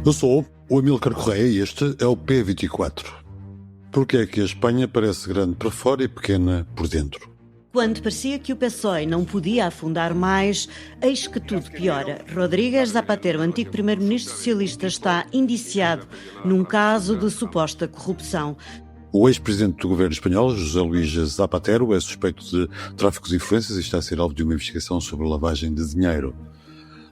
Eu sou o Amílcar Correia e este é o P24. Porque é que a Espanha parece grande para fora e pequena por dentro? Quando parecia que o PSOE não podia afundar mais, eis que tudo piora. Rodríguez Zapatero, antigo primeiro-ministro socialista, está indiciado num caso de suposta corrupção. O ex-presidente do governo espanhol, José Luís Zapatero, é suspeito de tráfico de influências e está a ser alvo de uma investigação sobre lavagem de dinheiro.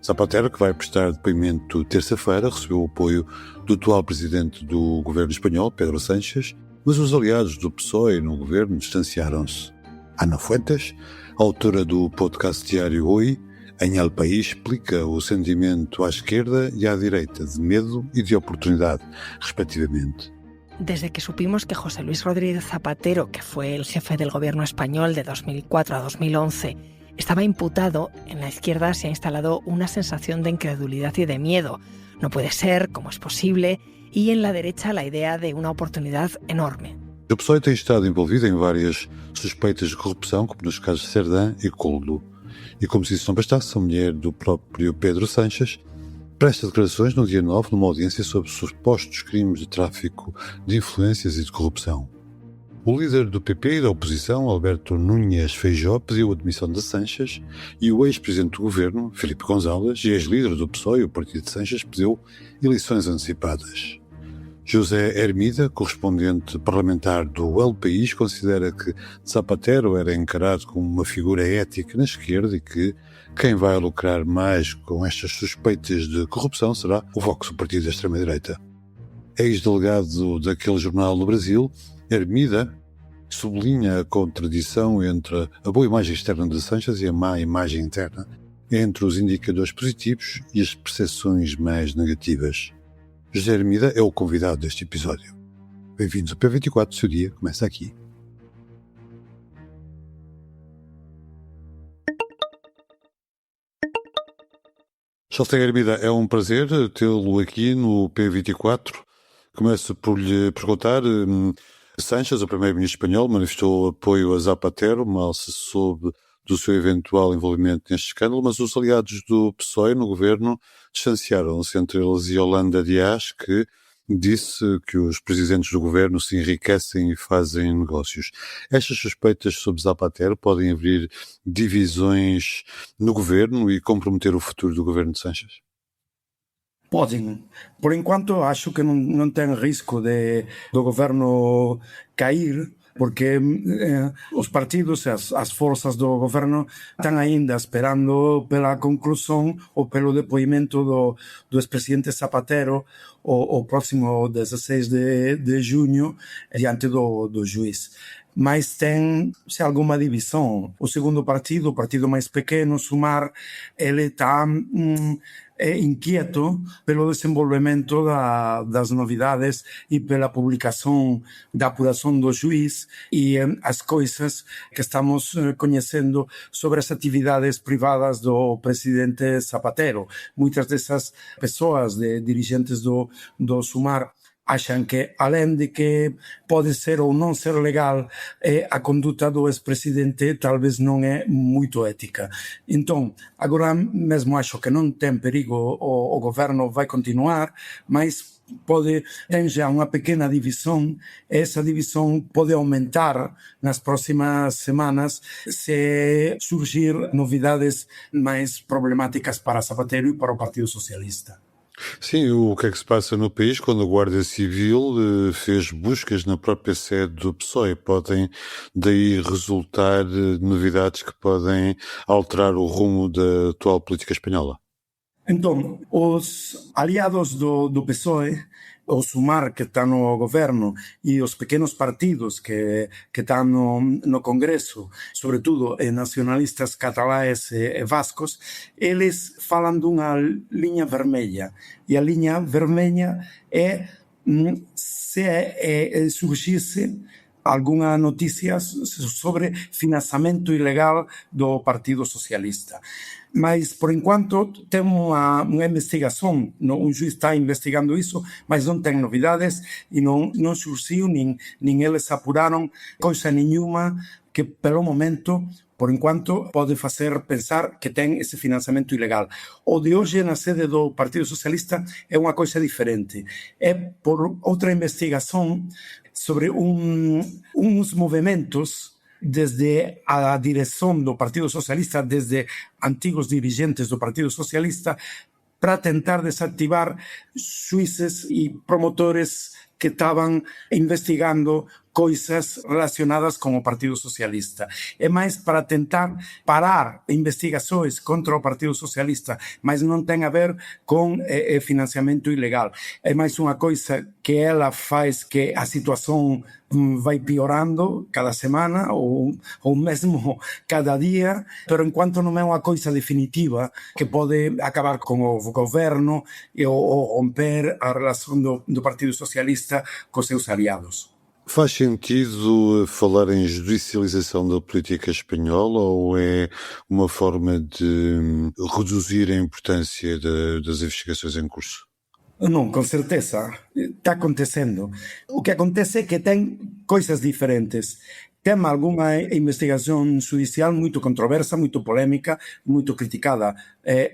Zapatero, que vai prestar depoimento terça-feira, recebeu o apoio do atual presidente do governo espanhol, Pedro Sánchez, mas os aliados do PSOE no governo distanciaram-se. Ana Fuentes, autora do podcast diário Hoy, em El País, explica o sentimento à esquerda e à direita de medo e de oportunidade, respectivamente. Desde que supimos que José Luis Rodríguez Zapatero, que fue el jefe del gobierno español de 2004 a 2011, estaba imputado, en la izquierda se ha instalado una sensación de incredulidad y de miedo. No puede ser, ¿cómo es posible? Y en la derecha la idea de una oportunidad enorme. O PSOE tem estado envolvido em várias suspeitas de corrupção, como nos casos de Cerdã e Koldo. E como se isso não bastasse, a mulher do próprio Pedro Sánchez presta declarações no dia 9 numa audiência sobre supostos crimes de tráfico de influências e de corrupção. O líder do PP e da oposição, Alberto Núñez Feijóo, pediu a demissão de Sánchez e o ex-presidente do governo, Felipe González, e ex-líder do PSOE, o partido de Sánchez, pediu eleições antecipadas. José Hermida, correspondente parlamentar do El País, considera que Zapatero era encarado como uma figura ética na esquerda e que quem vai lucrar mais com estas suspeitas de corrupção será o Vox, o partido da extrema-direita. Ex-delegado daquele jornal no Brasil, Hermida sublinha a contradição entre a boa imagem externa de Sánchez e a má imagem interna, entre os indicadores positivos e as percepções mais negativas. José Hermida é o convidado deste episódio. Bem-vindos ao P24, o seu dia começa aqui. José Hermida, é um prazer tê-lo aqui no P24. Começo por lhe perguntar, Sánchez, o primeiro-ministro espanhol, manifestou apoio a Zapatero, mal se soube do seu eventual envolvimento neste escândalo, mas os aliados do PSOE no governo distanciaram-se, entre eles Yolanda Díaz, que disse que os presidentes do governo se enriquecem e fazem negócios. Estas suspeitas sobre Zapatero podem abrir divisões no governo e comprometer o futuro do governo de Sánchez? Podem. Por enquanto, acho que não tem risco do governo cair, porque os partidos, as forças do governo estão ainda esperando pela conclusão ou pelo depoimento do ex-presidente Zapatero o próximo 16 de junho diante do juiz. Mas tem-se alguma divisão. O segundo partido, o partido mais pequeno, Sumar, ele está inquieto pelo desenvolvimento das novidades e pela publicação da apuração do juiz e as coisas que estamos conhecendo sobre as atividades privadas do presidente Zapatero. Muitas dessas pessoas, dirigentes do Sumar, acham que, além de que pode ser ou não ser legal, a conduta do ex-presidente talvez não é muito ética. Então, agora mesmo acho que não tem perigo, o governo vai continuar, mas tem já uma pequena divisão. Essa divisão pode aumentar nas próximas semanas se surgir novidades mais problemáticas para Zapatero e para o Partido Socialista. Sim, o que é que se passa no país quando a Guarda Civil fez buscas na própria sede do PSOE? Podem daí resultar novidades que podem alterar o rumo da atual política espanhola? Então, os aliados do PSOE, o Sumar, que está no governo, e os pequenos partidos que estão no Congresso, sobretudo nacionalistas catalães e vascos, eles falam de uma linha vermelha. E a linha vermelha é se surgisse alguma notícia sobre financiamento ilegal do Partido Socialista. Mas, por enquanto, tem uma investigação, um juiz está investigando isso, mas não tem novidades e não surgiu, nem eles apuraram coisa nenhuma que, pelo momento, por enquanto pode facer pensar que ten ese financiamento ilegal. O de hoxe na sede do Partido Socialista é unha coisa diferente. É por outra investigación sobre uns movimentos desde a dirección do Partido Socialista, desde antigos dirigentes do Partido Socialista, para tentar desactivar xuíces e promotores que estaban investigando coisas relacionadas con o Partido Socialista. É máis para tentar parar investigações contra o Partido Socialista, mas non ten a ver con financiamento ilegal. É máis unha coisa que ela faz que a situación vai piorando cada semana ou mesmo cada día, pero enquanto non é unha coisa definitiva que pode acabar con o goberno ou romper a relación do Partido Socialista cos seus aliados. Faz sentido falar em judicialização da política espanhola ou é uma forma de reduzir a importância das investigações em curso? Non, con certeza, está acontecendo. O que acontece é que ten coisas diferentes. Ten algunha investigación judicial moito controversa, moito polémica, moito criticada.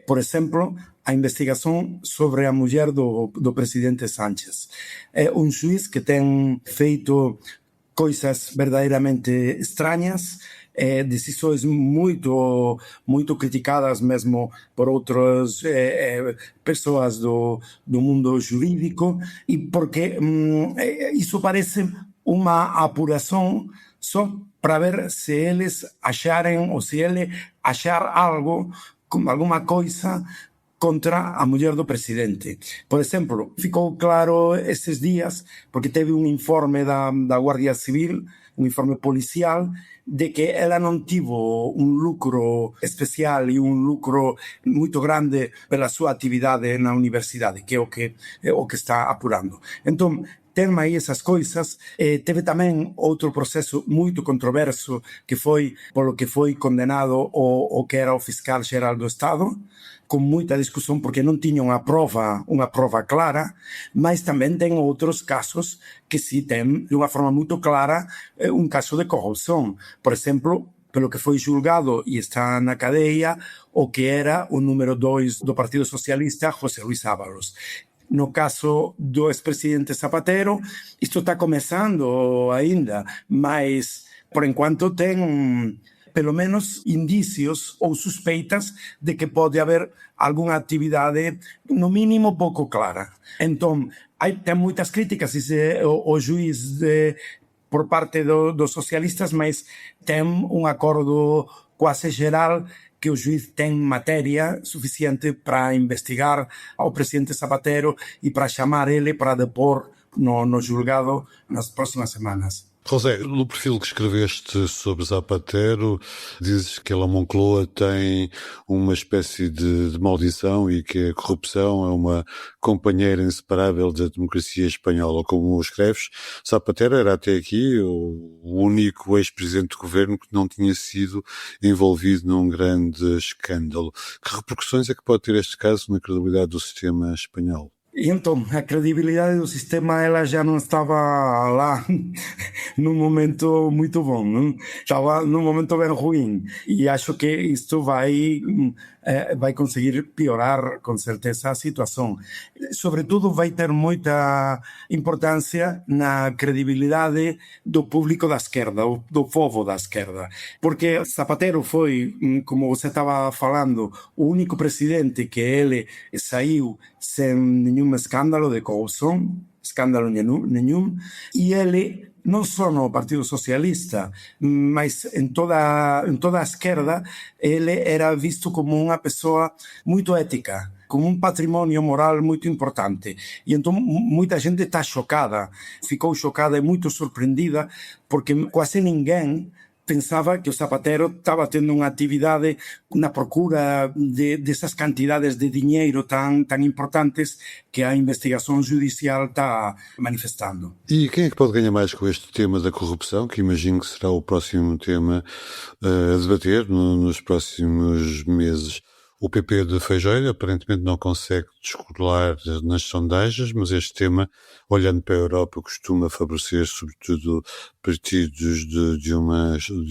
Por exemplo, a investigación sobre a muller do presidente Sánchez. É un xuiz que ten feito coisas verdadeiramente extrañas, decisões muito criticadas mesmo por outras pessoas do mundo jurídico, e porque isso parece uma apuração só para ver se eles acharem ou se ele achar algo, como alguma coisa contra a muller do presidente. Por exemplo, ficou claro estes días, porque teve un informe da Guardia Civil, un informe policial, de que ela non tivo un lucro especial e un lucro moito grande pela súa actividade na universidade, que é o que está apurando. Entón, ten aí esas coisas. Teve tamén outro proceso moito controverso que foi polo que foi condenado o que era o fiscal xeral do Estado, con moita discusión porque non tiña unha prova clara, mas tamén ten outros casos que si ten de unha forma moito clara un caso de corrupción. Por exemplo, pelo que foi julgado e está na cadeia o que era o número 2 do Partido Socialista, José Luis Ábalos. No caso do expresidente Zapatero, isto está comezando aínda, mas por enquanto ten pelo menos indicios ou suspeitas de que pode haber algunha actividade no mínimo pouco clara. Entón, ten moitas críticas o xuiz por parte dos socialistas, mas ten un acordo quase geral que o xuiz ten materia suficiente para investigar ao presidente Zapatero e para chamar ele para depor no julgado nas próximas semanas. José, no perfil que escreveste sobre Zapatero, dizes que a Moncloa tem uma espécie de maldição e que a corrupção é uma companheira inseparável da democracia espanhola. Como escreves, Zapatero era até aqui o único ex-presidente do governo que não tinha sido envolvido num grande escândalo. Que repercussões é que pode ter este caso na credibilidade do sistema espanhol? E então, a credibilidade do sistema ela já não estava lá num momento muito bom, não? Estava num momento bem ruim, e acho que isto vai conseguir piorar com certeza a situação. Sobretudo vai ter muita importância na credibilidade do público da esquerda, do povo da esquerda, porque Zapatero foi, como você estava falando, o único presidente que ele saiu sem nenhum escândalo de corrupção, escândalo nenhum, e ele non só no Partido Socialista, mas en toda a esquerda, ele era visto como unha persoa moito ética, como un patrimonio moral moito importante. E entón moita xente está xocada, ficou xocada e moito sorprendida, porque quase ninguén pensaba que o Zapatero estaba tendo unha actividade na procura desas cantidades de dinheiro tan importantes que a investigação judicial está manifestando. E quem é que pode ganhar mais com este tema da corrupção, que imagino que será o próximo tema a debater nos próximos meses? O PP de Feijóo aparentemente não consegue descolar nas sondagens, mas este tema, olhando para a Europa, costuma favorecer sobretudo partidos de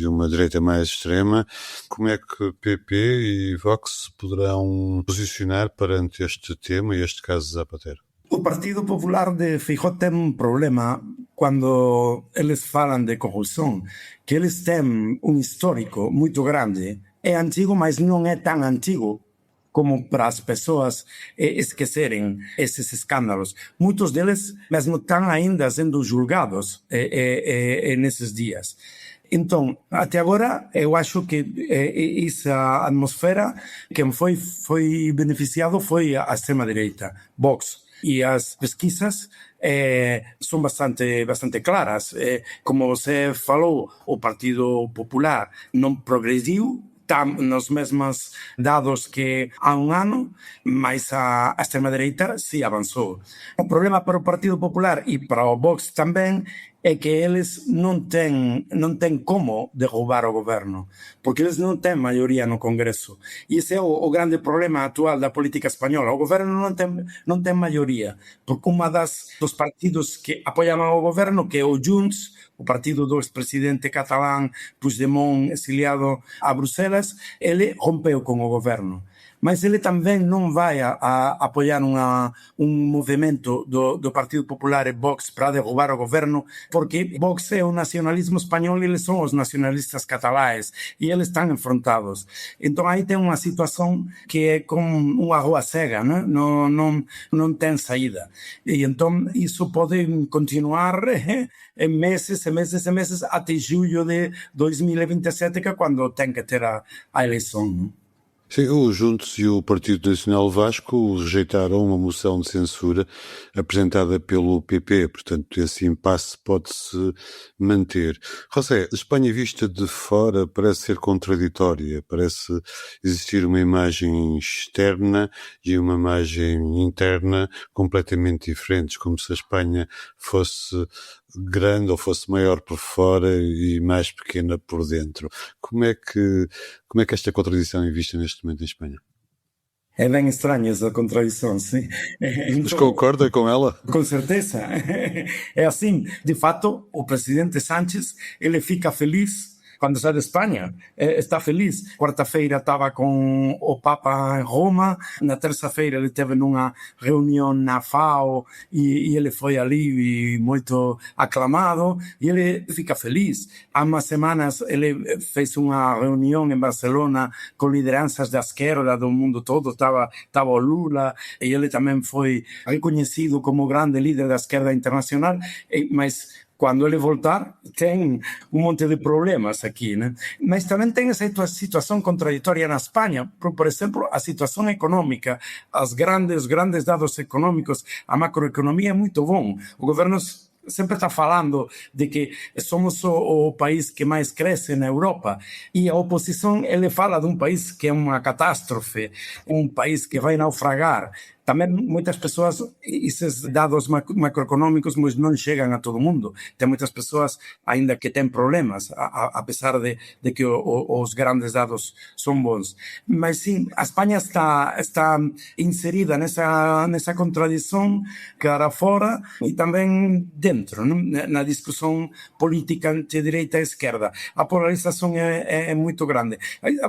uma direita mais extrema. Como é que PP e Vox poderão posicionar perante este tema e este caso de Zapatero? O Partido Popular de Feijóo tem um problema quando eles falam de corrupção, que eles têm um histórico muito grande. É antigo, mas não é tão antigo como para as pessoas esquecerem esses escândalos. Muitos deles mesmo estão ainda sendo julgados nesses dias. Então, até agora, eu acho que essa atmosfera, quem foi beneficiado foi a extrema-direita, Vox. E as pesquisas são bastante claras. Como você falou, o Partido Popular não progrediu, está nos mesmos dados que há um ano, mas a extrema-direita sim avançou. O problema para o Partido Popular e para o Vox também é que eles não têm como derrubar o governo, porque eles não têm maioria no Congresso. E esse é o grande problema atual da política espanhola. O governo não tem maioria, porque dos partidos que apoiam o governo, que é o Junts, o partido do ex-presidente catalão Puigdemont, exiliado a Bruxelas, ele rompeu com o governo. Mas ele também não vai apoiar movimento do Partido Popular e Vox para derrubar o governo, porque Vox é o nacionalismo espanhol e eles são os nacionalistas catalães e eles estão enfrentados. Então aí tem uma situação que é como uma rua cega, né? Não tem saída. E então isso pode continuar em meses até julho de 2027, que é quando tem que ter a eleição, né? Sim, o Juntos e o Partido Nacional Vasco rejeitaram uma moção de censura apresentada pelo PP, portanto esse impasse pode-se manter. José, a Espanha vista de fora parece ser contraditória, parece existir uma imagem externa e uma imagem interna completamente diferentes, como se a Espanha fosse grande ou fosse maior por fora e mais pequena por dentro. Como é que esta contradição é vista neste momento em Espanha? É bem estranha essa contradição, sim. Mas concorda com ela? Com certeza. É assim, de fato, o presidente Sánchez, ele fica feliz quando sai da Espanha, está feliz. Quarta-feira estava com o Papa em Roma, na terça-feira ele teve numa reunião na FAO e ele foi ali e muito aclamado e ele fica feliz. Há umas semanas ele fez uma reunião em Barcelona com lideranças da esquerda do mundo todo, estava o Lula e ele também foi reconhecido como grande líder da esquerda internacional, mas quando ele voltar, tem um monte de problemas aqui, né? Mas também tem essa situação contraditória na Espanha, por exemplo, a situação econômica, os grandes dados econômicos, a macroeconomia é muito bom. O governo sempre está falando de que somos o país que mais cresce na Europa e a oposição ele fala de um país que é uma catástrofe, um país que vai naufragar. Também muitas pessoas, esses dados macroeconômicos não chegam a todo mundo. Tem muitas pessoas ainda que têm problemas, apesar de que os grandes dados são bons. Mas sim, a Espanha está inserida nessa contradição cara fora e também dentro, né? Na discussão política entre direita e esquerda. A polarização é muito grande.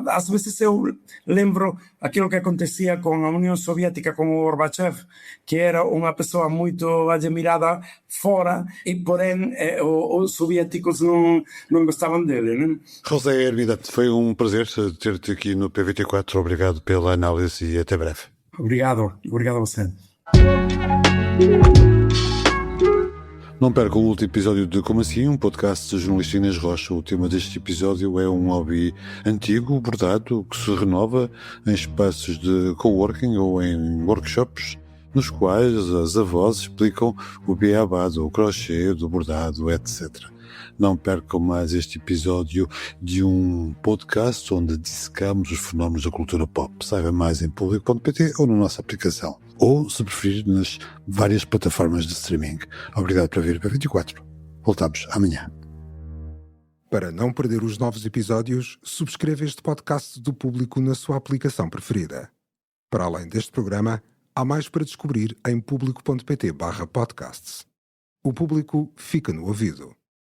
Às vezes eu lembro aquilo que acontecia com a União Soviética, com o Gorbachev, que era uma pessoa muito admirada fora e, porém, os soviéticos não gostavam dele, né? José Hermida, foi um prazer ter-te aqui no P24. Obrigado pela análise e até breve. Obrigado a você. Não percam o último episódio de Como Assim, um podcast de jornalista Inês Rocha. O tema deste episódio é um hobby antigo, bordado, que se renova em espaços de coworking ou em workshops, nos quais as avós explicam o beabá do crochê, do bordado, etc. Não percam mais este episódio de um podcast onde dissecamos os fenómenos da cultura pop. Saiba mais em público.pt ou na nossa aplicação. Ou, se preferir, nas várias plataformas de streaming. Obrigado por vir para 24. Voltamos amanhã. Para não perder os novos episódios, subscreva este podcast do Público na sua aplicação preferida. Para além deste programa, há mais para descobrir em público.pt/podcasts. O Público fica no ouvido.